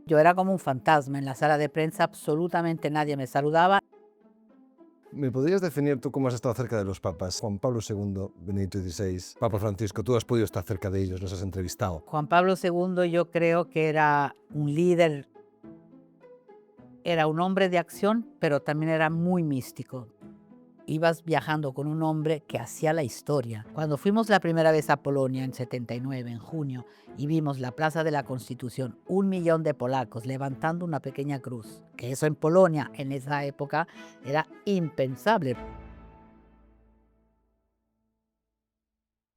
Yo era como un fantasma en la sala de prensa, absolutamente nadie me saludaba. ¿Me podrías definir tú cómo has estado cerca de los papas? Juan Pablo II, Benedicto XVI, Papa Francisco, tú has podido estar cerca de ellos, los has entrevistado. Juan Pablo II yo creo que era un líder, era un hombre de acción, pero también era muy místico. Ibas viajando con un hombre que hacía la historia. Cuando fuimos la primera vez a Polonia en 79, en junio, y vimos la Plaza de la Constitución, 1 millón de polacos levantando una pequeña cruz, que eso en Polonia en esa época era impensable.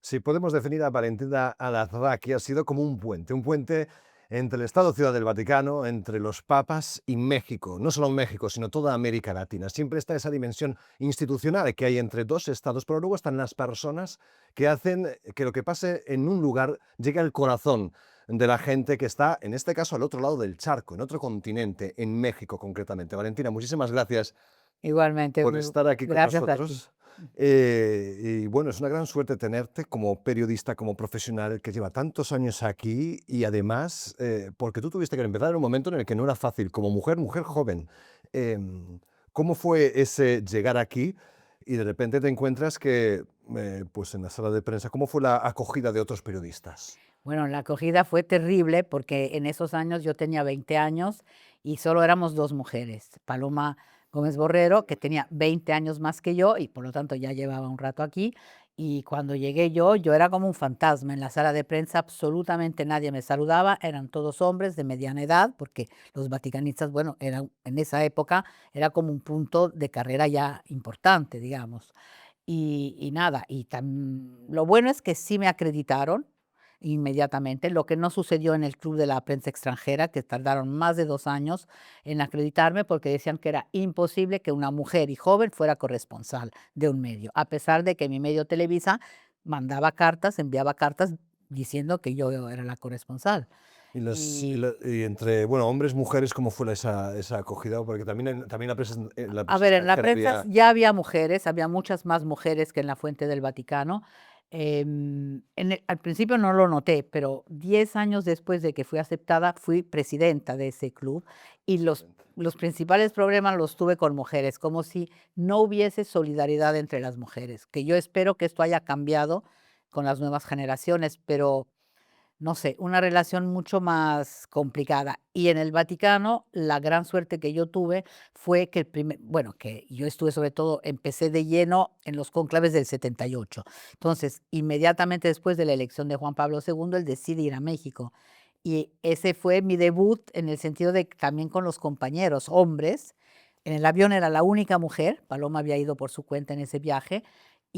Si podemos definir a Valentina Alarraqui, ha sido como un puente entre el Estado-Ciudad del Vaticano, entre los papas y México. No solo México, sino toda América Latina. Siempre está esa dimensión institucional que hay entre dos estados, pero luego están las personas que hacen que lo que pase en un lugar llegue al corazón de la gente que está, en este caso, al otro lado del charco, en otro continente, en México concretamente. Valentina, muchísimas gracias Igualmente, por estar aquí con gracias a ti. nosotros. Y bueno, es una gran suerte tenerte como periodista, como profesional que lleva tantos años aquí y además, porque tú tuviste que empezar en un momento en el que no era fácil, como mujer, mujer joven. ¿Cómo fue ese llegar aquí y de repente te encuentras que, pues en la sala de prensa, cómo fue la acogida de otros periodistas? Bueno, la acogida fue terrible porque en esos años yo tenía 20 años y solo éramos 2 mujeres. Paloma Gómez Borrero, que tenía 20 años más que yo y por lo tanto ya llevaba un rato aquí. Y cuando llegué yo era como un fantasma en la sala de prensa, absolutamente nadie me saludaba, eran todos hombres de mediana edad, porque los vaticanistas, bueno, eran, en esa época era como un punto de carrera ya importante, digamos. Y nada, lo bueno es que sí me acreditaron inmediatamente, lo que no sucedió en el Club de la Prensa Extranjera, que tardaron más de 2 años en acreditarme porque decían que era imposible que una mujer y joven fuera corresponsal de un medio, a pesar de que mi medio Televisa mandaba cartas, enviaba cartas diciendo que yo era la corresponsal. Y Y entre, bueno, hombres, mujeres, ¿cómo fue esa acogida? Porque también, también la a prensa ver, en la extranjera prensa había... ya había mujeres, había muchas más mujeres que en la Fuente del Vaticano. Al principio no lo noté, pero 10 años después de que fui aceptada, fui presidenta de ese club y los principales problemas los tuve con mujeres, como si no hubiese solidaridad entre las mujeres, que yo espero que esto haya cambiado con las nuevas generaciones, pero no sé, una relación mucho más complicada. Y en el Vaticano, la gran suerte que yo tuve fue que bueno, que yo estuve sobre todo, empecé de lleno en los cónclaves del 78. Entonces, inmediatamente después de la elección de Juan Pablo II, él decide ir a México. Y ese fue mi debut en el sentido de que también con los compañeros, hombres. En el avión era la única mujer, Paloma había ido por su cuenta en ese viaje,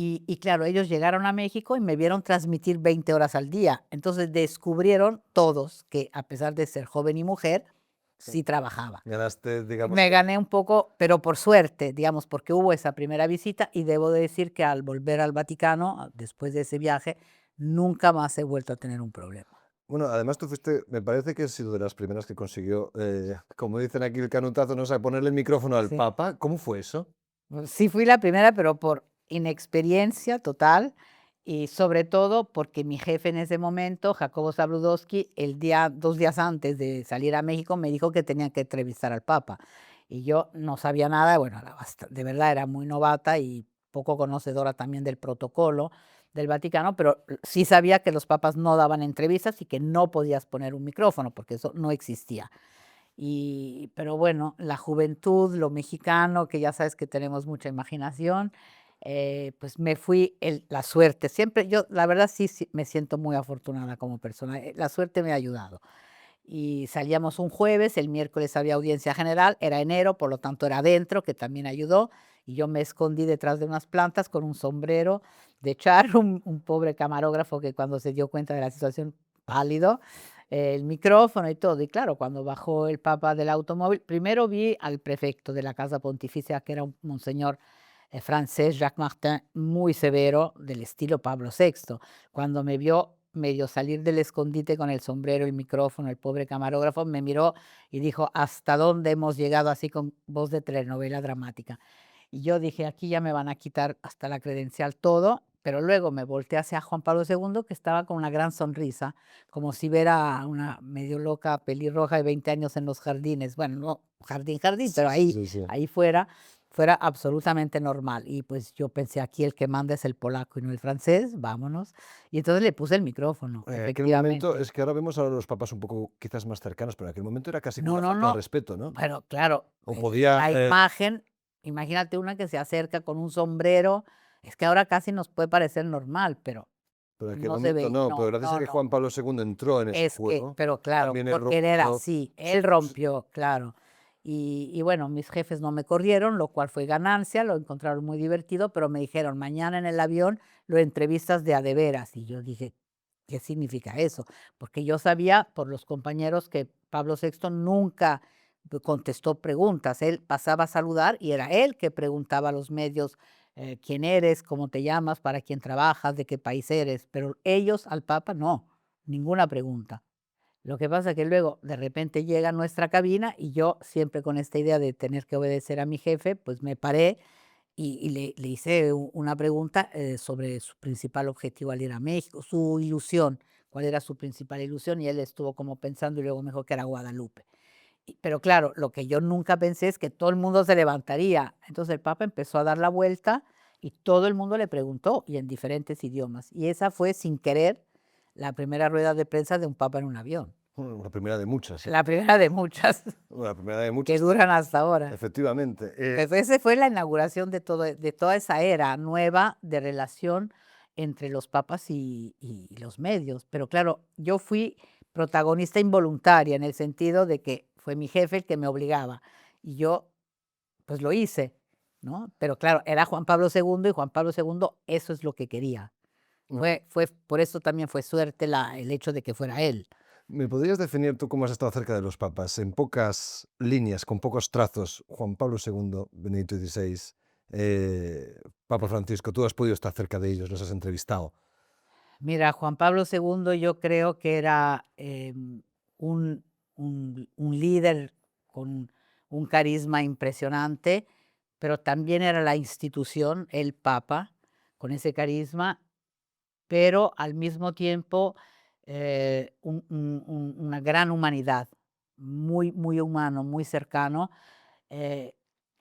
y claro, ellos llegaron a México y me vieron transmitir 20 horas al día. Entonces descubrieron todos que a pesar de ser joven y mujer, sí trabajaba. Ganaste, digamos Me que... gané un poco, pero por suerte, digamos, porque hubo esa primera visita y debo de decir que al volver al Vaticano, después de ese viaje, nunca más he vuelto a tener un problema. Bueno, además tú fuiste, me parece que has sido de las primeras que consiguió, como dicen aquí, el canutazo, no sé, ponerle el micrófono al Sí. Papa. ¿Cómo fue eso? Sí fui la primera, pero por inexperiencia total y sobre todo porque mi jefe en ese momento, Jacobo Zabludowski, 2 días antes de salir a México me dijo que tenía que entrevistar al Papa. Y yo no sabía nada, bueno, de verdad era muy novata y poco conocedora también del protocolo del Vaticano, pero sí sabía que los papas no daban entrevistas y que no podías poner un micrófono porque eso no existía. Pero bueno, la juventud, lo mexicano, que ya sabes que tenemos mucha imaginación, pues me fui la suerte. Siempre yo, la verdad sí me siento muy afortunada como persona. La suerte me ha ayudado. Y salíamos un jueves, el miércoles había audiencia general, era enero, por lo tanto era adentro, que también ayudó. Y yo me escondí detrás de unas plantas con un sombrero de charro, un pobre camarógrafo que cuando se dio cuenta de la situación, pálido, el micrófono y todo. Y claro, cuando bajó el Papa del automóvil, primero vi al prefecto de la Casa Pontificia, que era un monseñor francés, Jacques Martin, muy severo, del estilo Pablo VI. Cuando me vio medio salir del escondite con el sombrero, el micrófono, el pobre camarógrafo, me miró y dijo, ¿hasta dónde hemos llegado? Así con voz de telenovela dramática. Y yo dije, aquí ya me van a quitar hasta la credencial todo, pero luego me volteé hacia Juan Pablo II, que estaba con una gran sonrisa, como si viera a una medio loca pelirroja de 20 años en los jardines. Bueno, no jardín, jardín, Sí, pero sí, ahí, sí, sí. ahí fuera absolutamente normal. Y pues yo pensé, aquí el que manda es el polaco y no el francés, vámonos. Y entonces le puse el micrófono, En aquel momento efectivamente. es que ahora vemos a los papas un poco quizás más cercanos, pero en aquel momento era casi como No, una no, falta de no. respeto, ¿no? Bueno, claro, O podía, la imagen, imagínate una que se acerca con un sombrero, es que ahora casi nos puede parecer normal, pero pero en aquel no se momento ve, no, pero no, gracias a no, que no. Juan Pablo II entró en ese Es que, juego, pero claro, también él porque él era rompió así, él rompió, claro. Y bueno, mis jefes no me corrieron, lo cual fue ganancia, lo encontraron muy divertido, pero me dijeron, mañana en el avión lo entrevistas de a de veras. Y yo dije, ¿qué significa eso? Porque yo sabía por los compañeros que Pablo VI nunca contestó preguntas, él pasaba a saludar y era él que preguntaba a los medios, quién eres, cómo te llamas, para quién trabajas, de qué país eres, pero ellos al Papa no, ninguna pregunta. Lo que pasa es que luego de repente llega a nuestra cabina y yo siempre con esta idea de tener que obedecer a mi jefe, pues me paré y le hice una pregunta sobre su principal objetivo al ir a México, su ilusión, cuál era su principal ilusión, y él estuvo como pensando y luego me dijo que era Guadalupe. Pero claro, lo que yo nunca pensé es que todo el mundo se levantaría. Entonces el Papa empezó a dar la vuelta y todo el mundo le preguntó y en diferentes idiomas. Y esa fue sin querer la primera rueda de prensa de un Papa en un avión. la primera de muchas, sí. La primera de muchas La primera de que muchas, duran hasta ahora. efectivamente. Pues esa fue la inauguración de toda esa era nueva de relación entre los papas y los medios. Pero claro, yo fui protagonista involuntaria en el sentido de que fue mi jefe el que me obligaba y yo pues lo hice, ¿no? Pero claro, era Juan Pablo II y Juan Pablo II eso es lo que quería. Por eso también fue suerte el hecho de que fuera él. ¿Me podrías definir tú cómo has estado cerca de los papas? En pocas líneas, con pocos trazos, Juan Pablo II, Benedicto XVI, Papa Francisco, tú has podido estar cerca de ellos, los has entrevistado. Mira, Juan Pablo II yo creo que era un, un líder con un carisma impresionante, pero también era la institución, el Papa, con ese carisma, pero al mismo tiempo una gran humanidad, muy, muy humano, muy cercano. eh,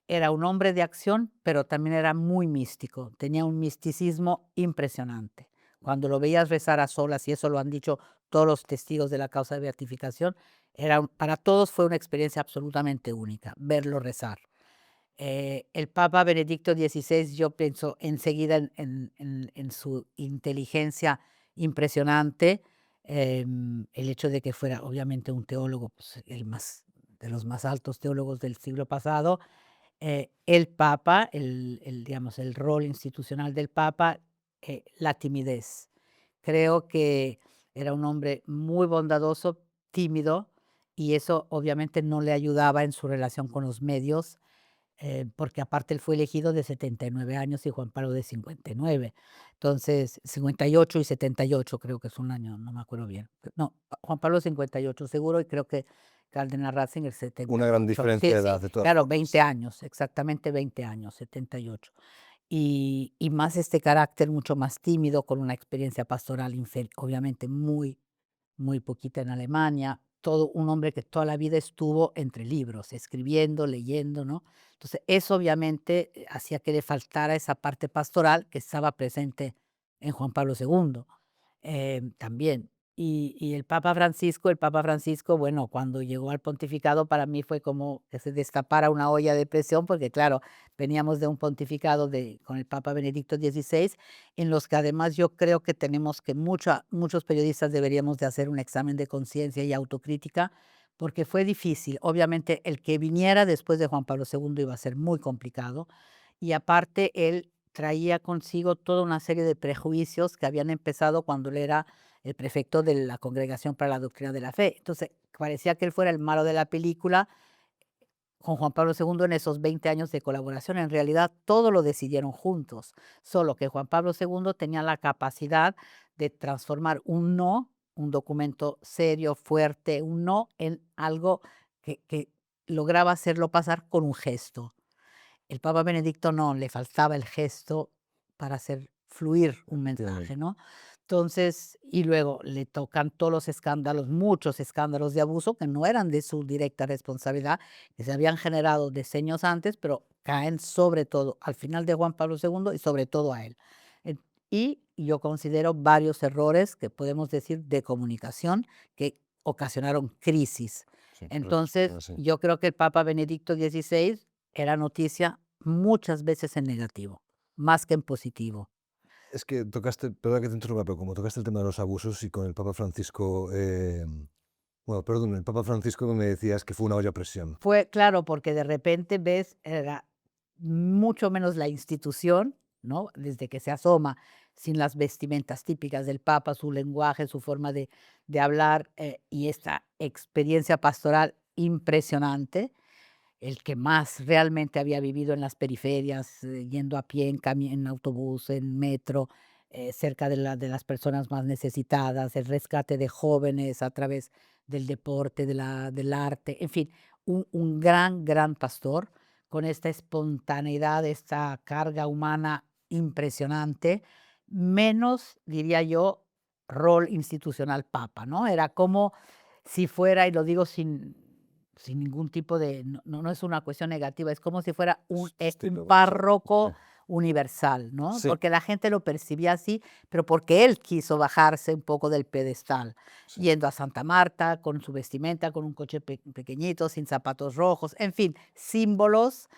Era un hombre de acción, pero también era muy místico, tenía un misticismo impresionante. Cuando lo veías rezar a solas, y eso lo han dicho todos los testigos de la causa de beatificación, para todos fue una experiencia absolutamente única, verlo rezar. El Papa Benedicto XVI, yo pienso enseguida en su inteligencia impresionante, el hecho de que fuera obviamente un teólogo, pues, de los más altos teólogos del siglo pasado, el Papa, digamos, el rol institucional del Papa, la timidez. Creo que era un hombre muy bondadoso, tímido, y eso obviamente no le ayudaba en su relación con los medios, porque aparte él fue elegido de 79 años y Juan Pablo de 59. Entonces, 58 y 78 creo que es un año, no me acuerdo bien. No, Juan Pablo 58 seguro y creo que Cárdenas Ratzinger Una gran 78. Sí, diferencia de sí, edad, de todas claro, 20 formas. años, exactamente 20 años, 78. Y más este carácter mucho más tímido, con una experiencia pastoral obviamente muy, muy poquita en Alemania, todo un hombre que toda la vida estuvo entre libros, escribiendo, leyendo, ¿no? Entonces, eso obviamente hacía que le faltara esa parte pastoral que estaba presente en Juan Pablo II, también. Y el Papa Francisco, bueno, cuando llegó al pontificado, para mí fue como que se destapara una olla de presión, porque claro, veníamos de un pontificado con el Papa Benedicto XVI, en los que además yo creo que tenemos que muchos periodistas deberíamos de hacer un examen de conciencia y autocrítica, porque fue difícil. Obviamente el que viniera después de Juan Pablo II iba a ser muy complicado y aparte él traía consigo toda una serie de prejuicios que habían empezado cuando él era el prefecto de la Congregación para la Doctrina de la Fe. Entonces parecía que él fuera el malo de la película con Juan Pablo II en esos 20 años de colaboración. En realidad, todo lo decidieron juntos, solo que Juan Pablo II tenía la capacidad de transformar un no, un documento serio, fuerte, un no, en algo que lograba hacerlo pasar con un gesto. El Papa Benedicto no, le faltaba el gesto para hacer fluir un Efectivamente. mensaje, ¿no? Entonces, y luego le tocan todos los escándalos, muchos escándalos de abuso que no eran de su directa responsabilidad, que se habían generado decenios antes, pero caen sobre todo al final de Juan Pablo II y sobre todo a él. En- Y yo considero varios errores que podemos decir de comunicación que ocasionaron crisis. Sí, Entonces, así. yo creo que el Papa Benedicto XVI era noticia muchas veces en negativo, más que en positivo. Es que tocaste, perdona que te interrumpa, pero como tocaste el tema de los abusos y con el Papa Francisco, bueno, perdón, el Papa Francisco me decías que fue una olla a presión. Fue claro, porque de repente ves, era mucho menos la institución, ¿no? Desde que se asoma, sin las vestimentas típicas del Papa, su lenguaje, su forma de hablar, y esta experiencia pastoral impresionante, el que más realmente había vivido en las periferias, yendo a pie, en autobús, en metro, cerca de las personas más necesitadas, el rescate de jóvenes a través del deporte, del arte, en fin, un gran, gran pastor con esta espontaneidad, esta carga humana impresionante, menos, diría yo, rol institucional papa, ¿no? Era como si fuera, y lo digo sin ningún tipo de, no es una cuestión negativa, es como si fuera un Estilo, sí. párroco universal, ¿no? Sí, Porque la gente lo percibía así, pero porque él quiso bajarse un poco del pedestal, sí, yendo a Santa Marta con su vestimenta, con un coche pequeñito, sin zapatos rojos, en fin, símbolos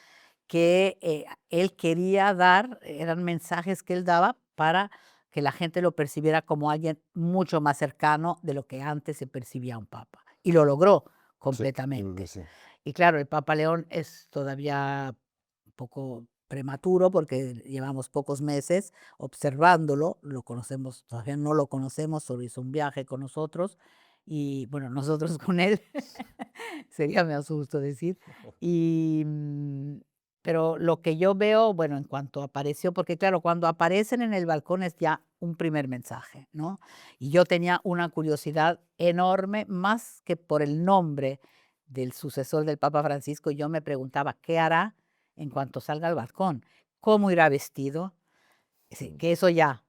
que él quería dar, eran mensajes que él daba para que la gente lo percibiera como alguien mucho más cercano de lo que antes se percibía un papa. Y lo logró sí, yo creo que completamente. sí. Y claro, el Papa León es todavía un poco prematuro porque llevamos pocos meses observándolo, lo conocemos, todavía no lo conocemos, solo hizo un viaje con nosotros y bueno, nosotros con él, sería me asusto decir, y, pero lo que yo veo, bueno, en cuanto apareció, porque claro, cuando aparecen en el balcón es ya un primer mensaje, ¿no? Y yo tenía una curiosidad enorme, más que por el nombre del sucesor del Papa Francisco, yo me preguntaba, ¿qué hará en cuanto salga al balcón? ¿Cómo irá vestido? Que eso ya,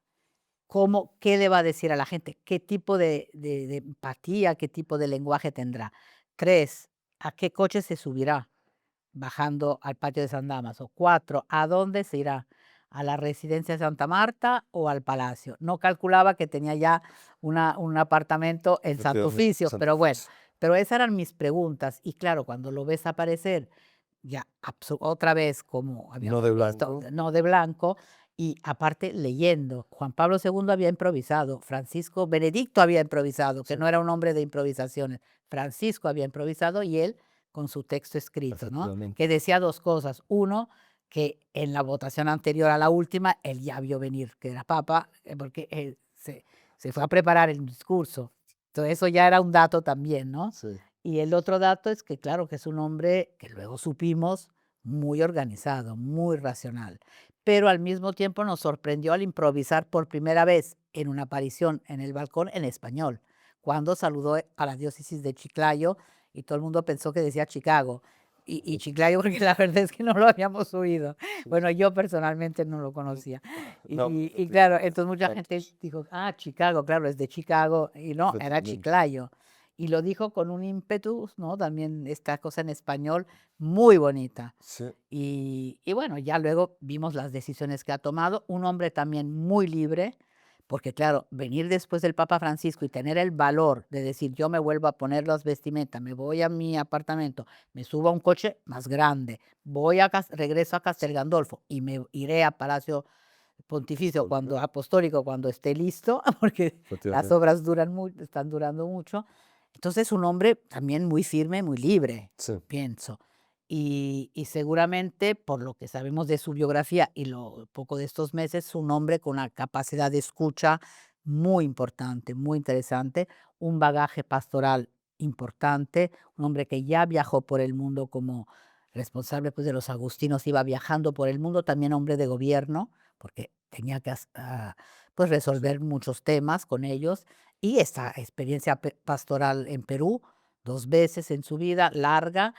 ¿cómo, qué le va a decir a la gente? ¿Qué tipo de empatía, qué tipo de lenguaje tendrá? 3, ¿a qué coche se subirá bajando al patio de San Damaso? 4, ¿a dónde se irá? ¿A la residencia de Santa Marta o al palacio? No calculaba que tenía ya un apartamento en Santo Efectivamente, Oficio, pero bueno, pero esas eran mis preguntas. Y claro, cuando lo ves aparecer, ya otra vez como no habíamos de visto, blanco. no de blanco, y aparte leyendo. Juan Pablo II había improvisado, Francisco Benedicto había improvisado, que Sí, no era un hombre de improvisaciones. Francisco había improvisado y él con su texto escrito, ¿no? efectivamente. Que decía dos cosas. Uno, que en la votación anterior a la última, él ya vio venir que era papa, porque se fue a preparar el discurso. Entonces eso ya era un dato también, ¿no? Sí, Y el otro dato es que, claro, que es un hombre que luego supimos muy organizado, muy racional, pero al mismo tiempo nos sorprendió al improvisar por primera vez en una aparición en el balcón en español, cuando saludó a la diócesis de Chiclayo y todo el mundo pensó que decía Chicago. Y Chiclayo, porque la verdad es que no lo habíamos oído. sí, Bueno, sí. yo personalmente no lo conocía. No, Y claro, entonces mucha gente tantos, dijo, ah, Chicago, claro, es de Chicago. Y no, era efectivamente. Chiclayo. Y lo dijo con un ímpetu, ¿no? También esta cosa en español muy bonita. Sí, Y bueno, ya luego vimos las decisiones que ha tomado. Un hombre también muy libre, porque claro, venir después del Papa Francisco y tener el valor de decir, yo me vuelvo a poner las vestimentas, me voy a mi apartamento, me subo a un coche más grande, regreso a sí, Castel Gandolfo y me iré a Palacio Pontificio Apostólico, cuando apostólico cuando esté listo, porque las efectivamente. obras están durando mucho. Entonces, un hombre también muy firme, muy libre, Sí, pienso. Y seguramente, por lo que sabemos de su biografía y lo poco de estos meses, un hombre con una capacidad de escucha muy importante, muy interesante, un bagaje pastoral importante, un hombre que ya viajó por el mundo como responsable pues, de los agustinos, iba viajando por el mundo, también hombre de gobierno, porque tenía que pues, sí, resolver muchos temas con ellos, y esta experiencia pastoral en Perú, 2 veces en su vida, larga,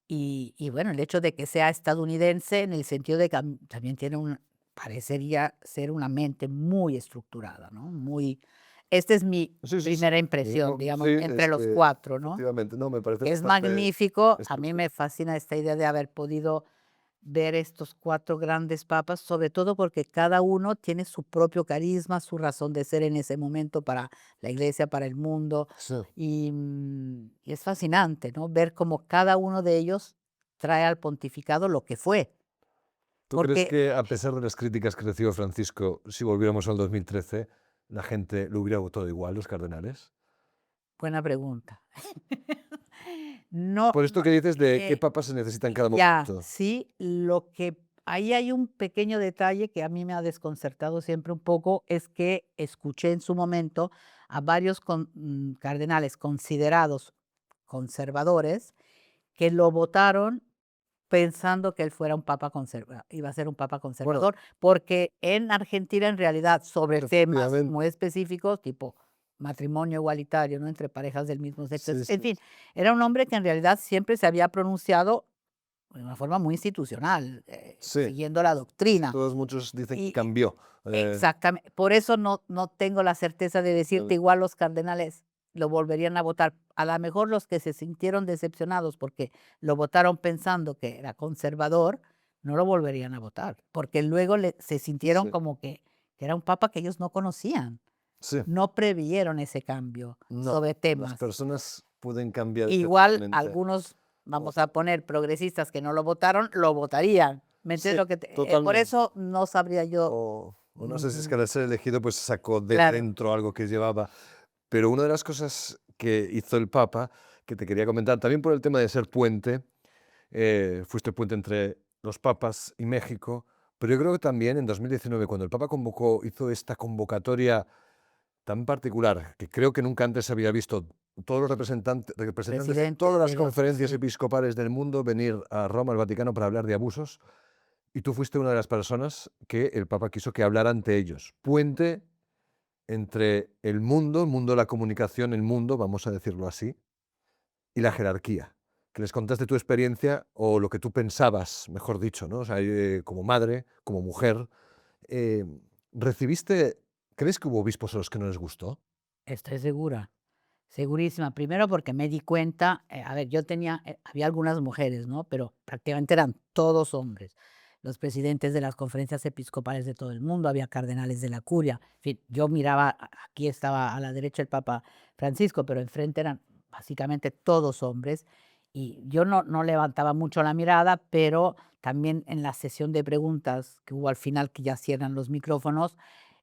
y bueno, el hecho de que sea estadounidense en el sentido de que también tiene parecería ser una mente muy estructurada, ¿no? Esta es mi Sí, sí, sí. primera impresión, digamos, Sí, entre los 4, ¿no? efectivamente, no, me parece Que es bastante magnífico. A mí estructurado. me fascina esta idea de haber podido ver estos 4 grandes papas, sobre todo porque cada uno tiene su propio carisma, su razón de ser en ese momento para la Iglesia, para el mundo, Sí. y es fascinante, ¿no? Ver cómo cada uno de ellos trae al pontificado lo que fue, ¿Tú crees porque que, a pesar de las críticas que recibió Francisco, si volviéramos al 2013, la gente lo hubiera votado igual, los cardenales? buena pregunta. No, Por esto que dices de qué eh, papas se necesita en cada ya, momento. sí, lo que ahí hay un pequeño detalle que a mí me ha desconcertado siempre un poco, es que escuché en su momento a varios cardenales considerados conservadores que lo votaron pensando que él fuera un papa iba a ser un papa Bueno, conservador, porque en Argentina, en realidad, sobre temas efectivamente. muy específicos, tipo matrimonio igualitario, ¿no? Entre parejas del mismo sexo, Sí, en sí, fin, era un hombre que en realidad siempre se había pronunciado de una forma muy institucional, sí. siguiendo la Sí, doctrina. todos muchos dicen que Y cambió. exactamente, por eso no tengo la certeza de decirte, El- igual los cardenales lo volverían a votar. A lo mejor los que se sintieron decepcionados porque lo votaron pensando que era conservador, no lo volverían a votar, porque luego se sintieron sí, como que era un papa que ellos no conocían, sí. no previeron ese cambio No, sobre las temas. personas pueden cambiar Igual efectivamente. algunos, O- vamos a poner, progresistas que no lo votaron, lo votarían. ¿Me entiendes sí, lo que por totalmente. eso no sabría yo. O no sé si es que al ser elegido pues sacó de Claro. dentro algo que llevaba. Pero una de las cosas que hizo el Papa, que te quería comentar, también por el tema de ser puente, fuiste puente entre los papas y México, pero yo creo que también en 2019, cuando el Papa hizo esta convocatoria tan particular, que creo que nunca antes se había visto, todos los representantes de Presidentes todas las de los, conferencias sí. episcopales del mundo venir a Roma, al Vaticano, para hablar de abusos, y tú fuiste una de las personas que el Papa quiso que hablara ante ellos. Puente entre el mundo de la comunicación, el mundo, vamos a decirlo así, y la jerarquía. Que les contaste tu experiencia o lo que tú pensabas, mejor dicho, ¿no? O sea, como madre, como mujer, eh, ¿recibiste, crees que hubo obispos a los que no les gustó? Estoy segura, segurísima. Primero porque me di cuenta, a ver, había algunas mujeres, ¿no? Pero prácticamente eran todos hombres. Los presidentes de las conferencias episcopales de todo el mundo, había cardenales de la curia. En fin, yo miraba, aquí estaba a la derecha el Papa Francisco, pero enfrente eran básicamente todos hombres. Y yo no levantaba mucho la mirada, pero también en la sesión de preguntas que hubo al final, que ya cierran los micrófonos,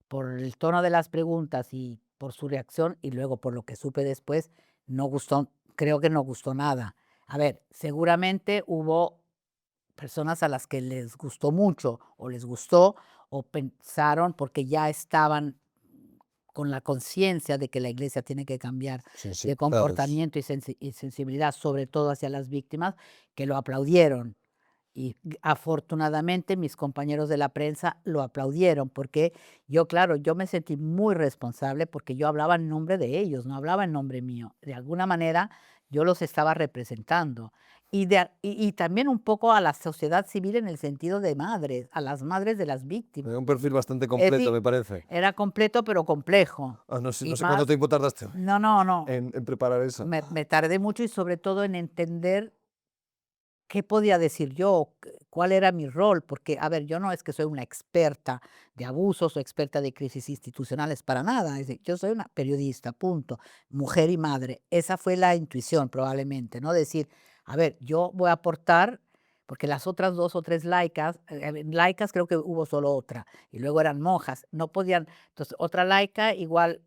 por el tono de las preguntas y por su reacción, y luego por lo que supe después, no gustó, creo que no gustó nada. A ver, seguramente hubo personas a las que les gustó mucho o les gustó o pensaron porque ya estaban con la conciencia de que la iglesia tiene que cambiar de Sensibilizados. comportamiento y sensibilidad, sobre todo hacia las víctimas, que lo aplaudieron. Y afortunadamente mis compañeros de la prensa lo aplaudieron porque yo, claro, yo me sentí muy responsable porque yo hablaba en nombre de ellos, no hablaba en nombre mío. De alguna manera yo los estaba representando. Y también un poco a la sociedad civil en el sentido de madres, a las madres de las víctimas. Un perfil bastante Es completo, decir, me parece. era completo pero complejo. No sé, Y no sé cuánto más, tiempo tardaste no. en preparar eso. Me tardé mucho y sobre todo en entender qué podía decir yo, cuál era mi rol, porque, a ver, yo no es que soy una experta de abusos o experta de crisis institucionales para nada, es decir, yo soy una periodista, punto, mujer y madre. Esa fue la intuición probablemente, ¿no? Decir, a ver, yo voy a aportar, porque las otras 2 o 3 laicas, laicas creo que hubo solo otra, y luego eran monjas, no podían, entonces otra laica igual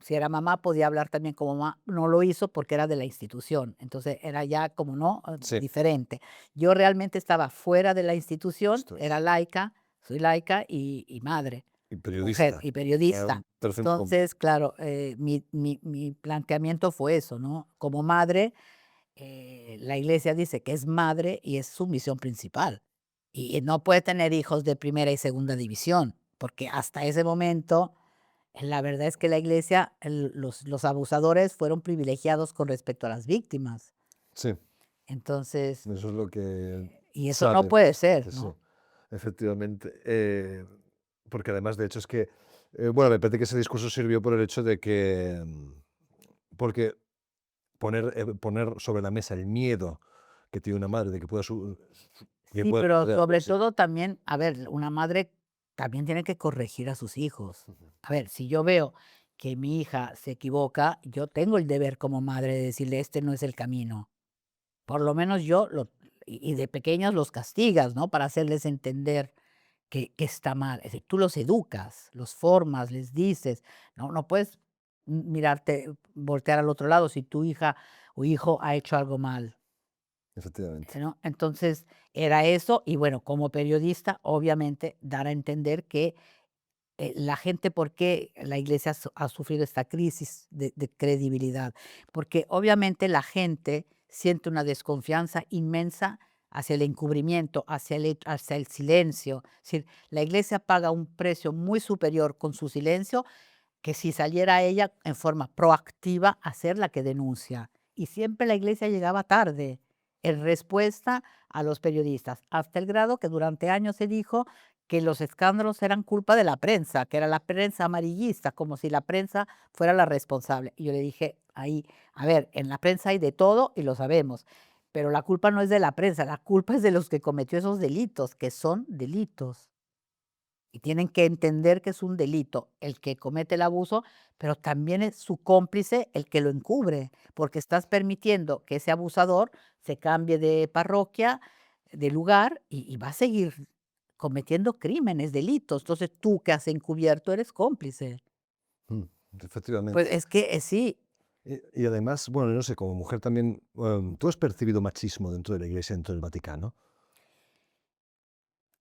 si era mamá, podía hablar también como mamá, no lo hizo porque era de la institución, entonces era ya como no, Sí, diferente. Yo realmente estaba fuera de la institución, esto era es. laica, soy laica y madre, Y mujer periodista. y Un periodista. perfil Entonces, claro, mi planteamiento fue eso, ¿no? Como madre, la iglesia dice que es madre y es su misión principal. Y no puede tener hijos de primera y segunda división, porque hasta ese momento la verdad es que la iglesia, los abusadores fueron privilegiados con respecto a las víctimas. Sí, Entonces, eso es lo que y eso no sabe puede bastante, ser, sí, ¿no? efectivamente. Porque además, de hecho, es que, bueno, me parece que ese discurso sirvió por el hecho de que, porque poner sobre la mesa el miedo que tiene una madre de que pueda que Sí, pueda pero suceder algo sobre así. todo también, a ver, una madre también tiene que corregir a sus hijos. Ujú. A ver, si yo veo que mi hija se equivoca, yo tengo el deber como madre de decirle, este no es el camino. Por lo menos y de pequeños los castigas, ¿no? Para hacerles entender que está mal. Es decir, tú los educas, los formas, les dices, no puedes mirarte, voltear al otro lado si tu hija o hijo ha hecho algo mal. Efectivamente. ¿No? Entonces, era eso, y bueno, como periodista, obviamente, dar a entender que la gente, ¿por qué la iglesia ha sufrido esta crisis de credibilidad? Porque obviamente la gente siente una desconfianza inmensa hacia el encubrimiento, hacia el silencio. Es decir, la iglesia paga un precio muy superior con su silencio que si saliera ella en forma proactiva a ser la que denuncia. Y siempre la iglesia llegaba tarde en respuesta a los periodistas, hasta el grado que durante años se dijo que los escándalos eran culpa de la prensa, que era la prensa amarillista, como si la prensa fuera la responsable. Y yo le dije ahí, a ver, en la prensa hay de todo y lo sabemos, pero la culpa no es de la prensa, la culpa es de los que cometió esos delitos, que son delitos. Y tienen que entender que es un delito el que comete el abuso, pero también es su cómplice el que lo encubre, porque estás permitiendo que ese abusador se cambie de parroquia, de lugar, y va a seguir cometiendo crímenes, delitos. Entonces, tú que has encubierto eres cómplice. Mm, Pues efectivamente. es que sí. Y además, bueno, no sé, como mujer también, ¿tú has percibido machismo dentro de la Iglesia, dentro del Vaticano?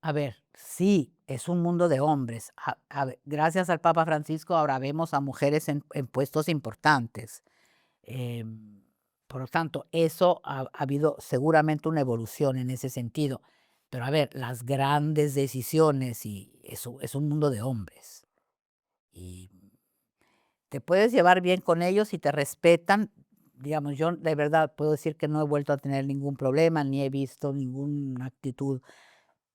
A ver, sí, es un mundo de hombres. A ver, gracias al Papa Francisco ahora vemos a mujeres en puestos importantes. Em, por lo tanto, eso ha habido seguramente una evolución en ese sentido. Pero a ver, las grandes decisiones y eso es un mundo de hombres. Y te puedes llevar bien con ellos y te respetan. Digamos, yo de verdad puedo decir que no he vuelto a tener ningún problema, ni he visto ninguna actitud,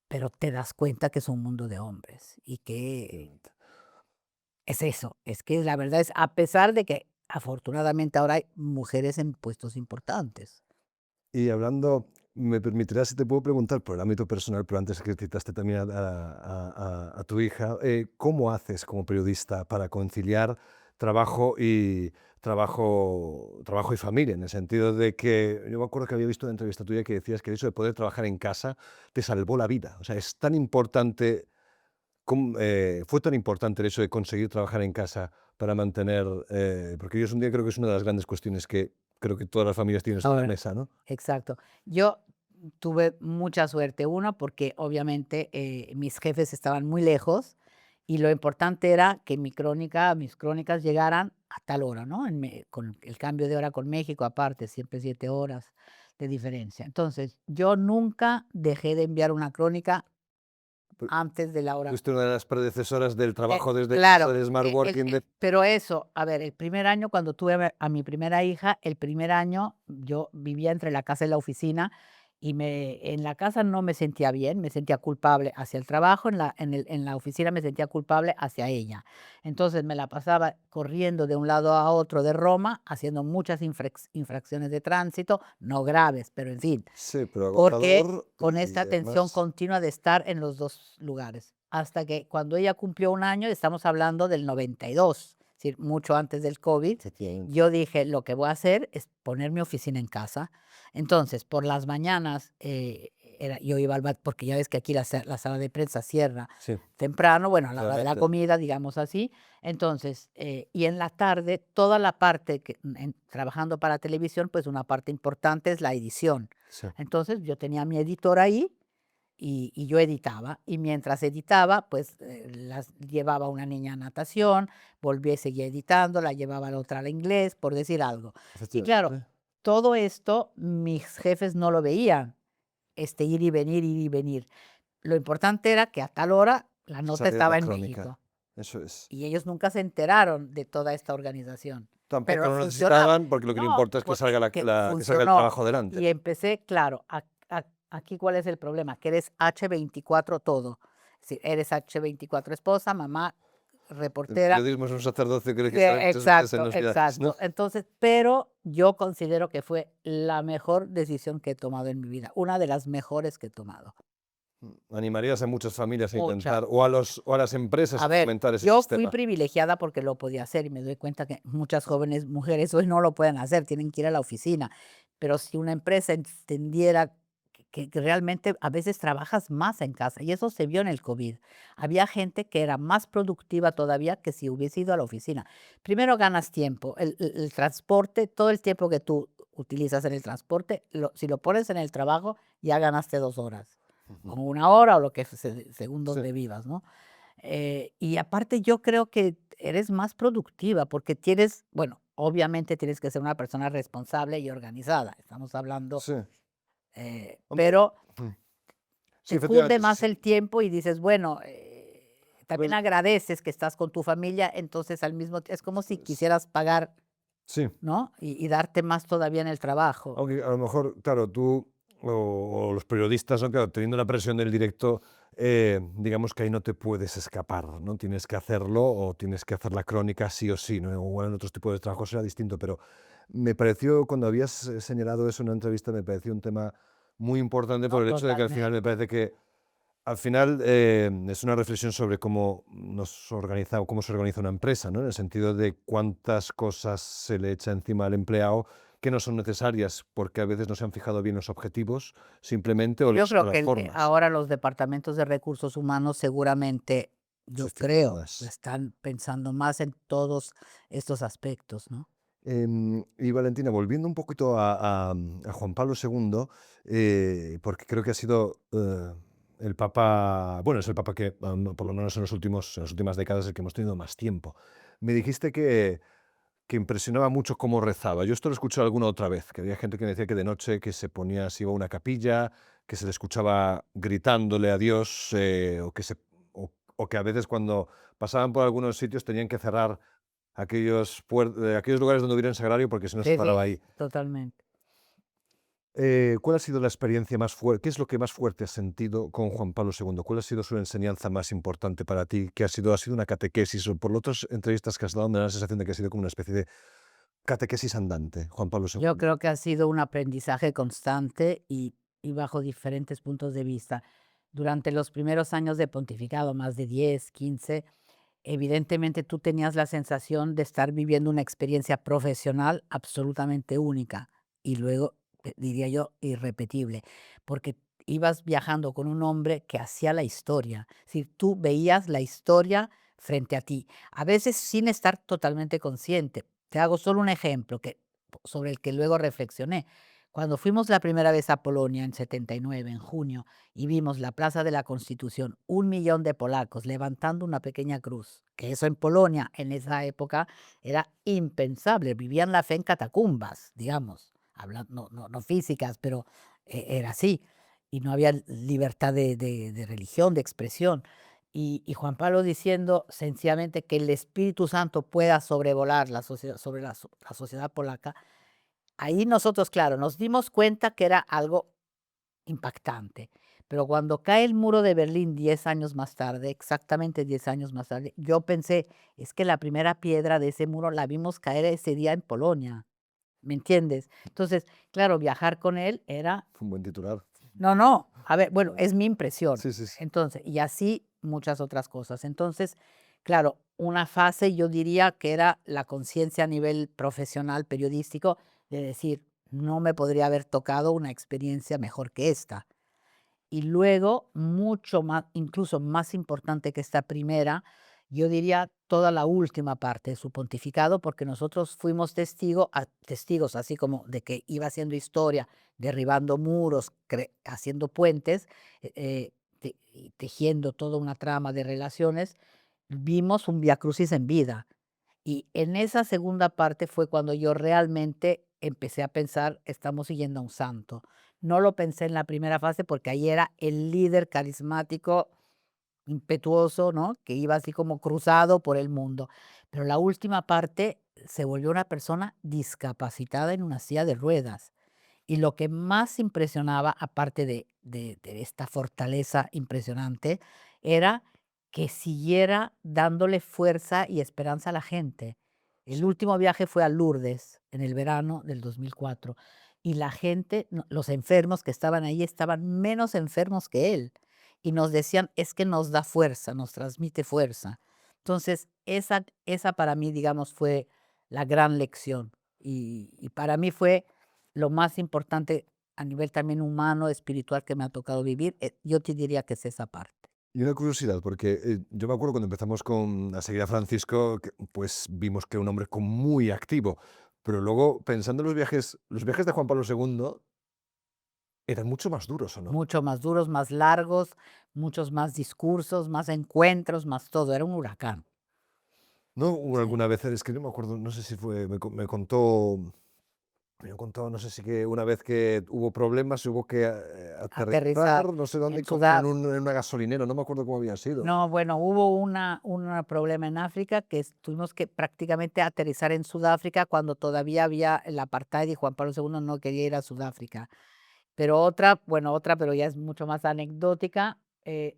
pero te das cuenta que es un mundo de hombres y que Efectivamente. es eso, es que la verdad es, a pesar de que afortunadamente ahora hay mujeres en puestos importantes. Y hablando, me permitirás si te puedo preguntar por el ámbito personal, pero antes que citaste también a tu hija, ¿cómo haces como periodista para conciliar trabajo y trabajo y familia? En el sentido de que yo me acuerdo que había visto una entrevista tuya que decías que el hecho de poder trabajar en casa te salvó la vida. O sea, es tan importante, fue tan importante el hecho de conseguir trabajar en casa para mantener, porque hoy es un día creo que es una de las grandes cuestiones que creo que todas las familias tienen sobre la Ahora, mesa, ¿no? exacto. Yo tuve mucha suerte, una, porque obviamente mis jefes estaban muy lejos y lo importante era que mis crónicas llegaran a tal hora, ¿no? Con el cambio de hora con México, aparte, siempre 7 horas de diferencia. Entonces, yo nunca dejé de enviar una crónica antes de la hora. Fuiste una de las predecesoras del trabajo desde casa, Claro, del smart working, pero eso, a ver, el primer año cuando tuve a mi primera hija, el primer año yo vivía entre la casa y la oficina y en la casa no me sentía bien, me sentía culpable hacia el trabajo, en la oficina me sentía culpable hacia ella. Entonces me la pasaba corriendo de un lado a otro de Roma, haciendo muchas infracciones de tránsito, no graves, pero en fin, sí, pero porque agotador con y esta tensión además continua de estar en los 2 lugares, hasta que cuando ella cumplió 1 año, estamos hablando del 92, es decir, mucho antes del COVID, efectivamente. yo dije: "Lo que voy a hacer es poner mi oficina en casa". Entonces, por las mañanas, yo iba al porque ya ves que aquí la sala de prensa cierra Sí, temprano, bueno, a la hora de la claramente. comida, digamos así. Entonces, y en la tarde, toda la parte trabajando para televisión, pues una parte importante es la edición. Sí, Entonces, yo tenía mi editor ahí y yo editaba. Y mientras editaba, pues las llevaba una niña a natación, volví y seguía editando, la llevaba a la otra al inglés, por decir algo. Y claro, efectivamente. todo esto mis jefes no lo veían, ir y venir, ir y venir. Lo importante era que a tal hora la nota Salía la estaba en crónica, México. eso es. Y ellos nunca se enteraron de toda esta organización, Tampoco pero lo funcionaba. necesitaban, porque lo que le No, importa es que porque salga que que salga el funcionó. trabajo adelante. Y empecé, claro, aquí, ¿cuál es el problema? Que eres H24 todo. Si eres H24 esposa, mamá, El reportera. periodismo es un sacerdocio que hay que estar muchos días en Exacto, los viajes, ¿no? exacto. Entonces, pero yo considero que fue la mejor decisión que he tomado en mi vida, una de las mejores que he tomado. ¿Animarías a muchas familias a Muchas. intentar, o a las empresas A a ver, fomentar ese yo fui sistema? privilegiada porque lo podía hacer y me doy cuenta que muchas jóvenes mujeres hoy no lo pueden hacer, tienen que ir a la oficina. Pero si una empresa entendiera que realmente a veces trabajas más en casa, y eso se vio en el COVID. Había gente que era más productiva todavía que si hubiese ido a la oficina. Primero ganas tiempo, el transporte, todo el tiempo que tú utilizas en el transporte, si lo pones en el trabajo, ya ganaste 2 horas, Ujú. o 1 hora, o lo que según Sí, donde vivas, ¿no? Y aparte yo creo que eres más productiva porque tienes, bueno, obviamente tienes que ser una persona responsable y organizada, estamos hablando, sí. Hombre, pero ujú. Sí, te cunde efectivamente, más sí. el tiempo y dices, bueno, también Pues, agradeces que estás con tu familia, entonces al mismo es como si pues, quisieras pagar, sí. ¿no? Y darte más todavía en el trabajo. Aunque a lo mejor, claro, tú o los periodistas, ¿no? Claro, teniendo la presión del directo, digamos que ahí no te puedes escapar, ¿no? Tienes que hacerlo o tienes que hacer la crónica sí o sí, ¿no? O en otros tipos de trabajos era distinto, pero me pareció, cuando habías señalado eso en una entrevista, me pareció un tema muy importante No, por el hecho de que al final me totalmente. parece que al final, es una reflexión sobre cómo se organiza una empresa, ¿no? En el sentido de cuántas cosas se le echa encima al empleado que no son necesarias, porque a veces no se han fijado bien los objetivos, simplemente, Yo o creo que las formas. ahora los departamentos de recursos humanos seguramente, Se yo fijan creo, más. están pensando más en todos estos aspectos, ¿no? Y Valentina, volviendo un poquito a Juan Pablo II, porque creo que ha sido el papa, bueno, es el papa que, por lo menos en las últimas décadas, el que hemos tenido más tiempo. Me dijiste que impresionaba mucho cómo rezaba. Yo esto lo he escuchado alguna otra vez, que había gente que me decía que de noche que se iba a una capilla, que se le escuchaba gritándole a Dios, o que a veces cuando pasaban por algunos sitios tenían que cerrar aquellos lugares donde hubiera un sagrario porque si no se Sí, sí, paraba ahí. totalmente. ¿Cuál ha sido la experiencia más fuerte? ¿Qué es lo que más fuerte has sentido con Juan Pablo II? ¿Cuál ha sido su enseñanza más importante para ti? ¿Ha sido una catequesis? O por las otras entrevistas que has dado, me da la sensación de que ha sido como una especie de catequesis andante, Juan Pablo Yo II. creo que ha sido un aprendizaje constante y bajo diferentes puntos de vista. Durante los primeros años de pontificado, más de 10, 15, evidentemente tú tenías la sensación de estar viviendo una experiencia profesional absolutamente única y luego, diría yo, irrepetible, porque ibas viajando con un hombre que hacía la historia. Si tú veías la historia frente a ti, a veces sin estar totalmente consciente. Te hago solo un ejemplo sobre el que luego reflexioné. Cuando fuimos la primera vez a Polonia en 79, en junio, y vimos la Plaza de la Constitución, 1 millón de polacos levantando una pequeña cruz, que eso en Polonia en esa época era impensable, vivían la fe en catacumbas, digamos, hablando, no físicas, pero era así, y no había libertad de religión, de expresión. Y Juan Pablo diciendo sencillamente que el Espíritu Santo pueda sobrevolar la sociedad, sobre la sociedad polaca, ahí nosotros, claro, nos dimos cuenta que era algo impactante. Pero cuando cae el muro de Berlín 10 años más tarde, exactamente 10 años más tarde, yo pensé, es que la primera piedra de ese muro la vimos caer ese día en Polonia, ¿me entiendes? Entonces, claro, viajar con él era, Fue un buen titular. no, a ver, bueno, es mi impresión. Sí, sí, sí. Entonces, y así muchas otras cosas. Entonces, claro, una fase yo diría que era la conciencia a nivel profesional, periodístico, de decir, no me podría haber tocado una experiencia mejor que esta. Y luego, mucho más, incluso más importante que esta primera, yo diría toda la última parte de su pontificado, porque nosotros fuimos testigos, así como de que iba haciendo historia, derribando muros, haciendo puentes, y tejiendo toda una trama de relaciones, vimos un Vía Crucis en vida. Y en esa segunda parte fue cuando yo realmente empecé a pensar, estamos siguiendo a un santo. No lo pensé en la primera fase porque ahí era el líder carismático, impetuoso, ¿no? Que iba así como cruzado por el mundo. Pero la última parte se volvió una persona discapacitada en una silla de ruedas. Y lo que más impresionaba, aparte de esta fortaleza impresionante, era que siguiera dándole fuerza y esperanza a la gente. El último viaje fue a Lourdes en el verano del 2004 y la gente, los enfermos que estaban ahí estaban menos enfermos que él y nos decían, es que nos da fuerza, nos transmite fuerza. Entonces, esa para mí, digamos, fue la gran lección y para mí fue lo más importante a nivel también humano, espiritual que me ha tocado vivir. Yo te diría que es esa parte. Y una curiosidad, porque yo me acuerdo cuando empezamos a seguir a Francisco, pues vimos que era un hombre muy activo, pero luego pensando en los viajes de Juan Pablo II eran mucho más duros, ¿o no? Mucho más duros, más largos, muchos más discursos, más encuentros, más todo. Era un huracán. ¿No hubo Sí. alguna vez, es que no me acuerdo, no sé si fue, me contó, no sé si que una vez que hubo problemas, hubo que Aterrizar aterrizar, no sé dónde, en como en, Sudáfrica. en una gasolinera, no me acuerdo cómo había sido. No, bueno, hubo un problema en África que tuvimos que prácticamente aterrizar en Sudáfrica cuando todavía había el apartheid y Juan Pablo II no quería ir a Sudáfrica. Pero otra, pero ya es mucho más anecdótica,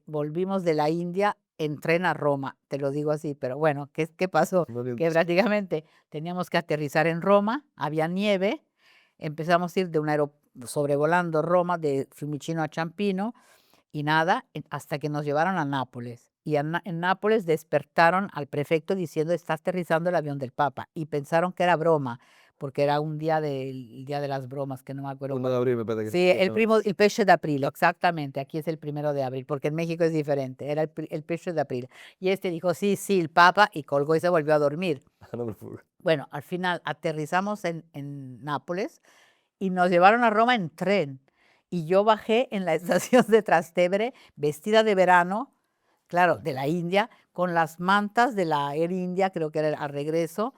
volvimos de la India en tren a Roma, te lo digo así, pero bueno, ¿qué pasó? No había- Que prácticamente teníamos que aterrizar en Roma, había nieve, empezamos a ir de un sobrevolando Roma, de Fiumicino a Ciampino, y nada, hasta que nos llevaron a Nápoles. Y en Nápoles despertaron al prefecto diciendo, está aterrizando el avión del Papa. Y pensaron que era broma, porque era el día de las bromas, que no me acuerdo 1 de cuándo. abril me parece que Sí, sí, ¿no? el pesce de abril, exactamente. Aquí es el 1 de abril, porque en México es diferente. Era el pesce de abril. Y este dijo, sí, sí, el Papa, y colgó y se volvió a dormir. No me puedo- Bueno, al final aterrizamos en Nápoles y nos llevaron a Roma en tren. Y yo bajé en la estación de Trastevere vestida de verano, claro, de la India, con las mantas de la Air India, creo que era al regreso,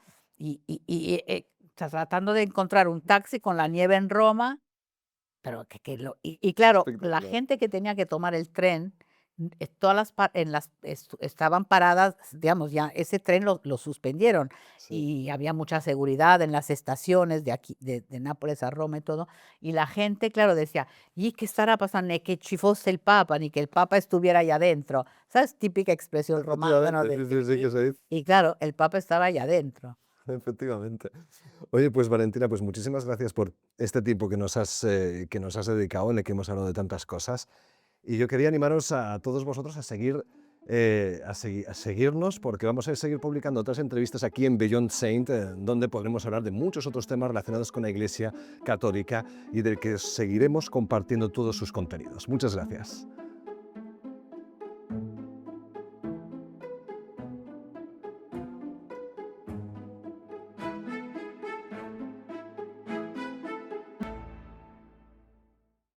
tratando de encontrar un taxi con la nieve en Roma, pero y claro, la espectacular. gente que tenía que tomar el tren, todas estaban paradas, digamos, ya ese tren lo suspendieron Sí. y había mucha seguridad en las estaciones de aquí, de Nápoles a Roma y todo, y la gente, claro, decía, ¿y qué estará pasando? Ni que ci fosse el Papa, ni que el Papa estuviera allá adentro, ¿sabes? Típica expresión romana, bueno, Efectivamente, sí, sí, sí que se dice. y claro, el Papa estaba allá adentro. Efectivamente. Oye, pues Valentina, pues muchísimas gracias por este tiempo que nos has dedicado, en el que hemos hablado de tantas cosas. Y yo quería animaros a todos vosotros a a seguirnos, porque vamos a seguir publicando otras entrevistas aquí en Beyond Saint, donde podremos hablar de muchos otros temas relacionados con la Iglesia Católica y del que seguiremos compartiendo todos sus contenidos. Muchas gracias.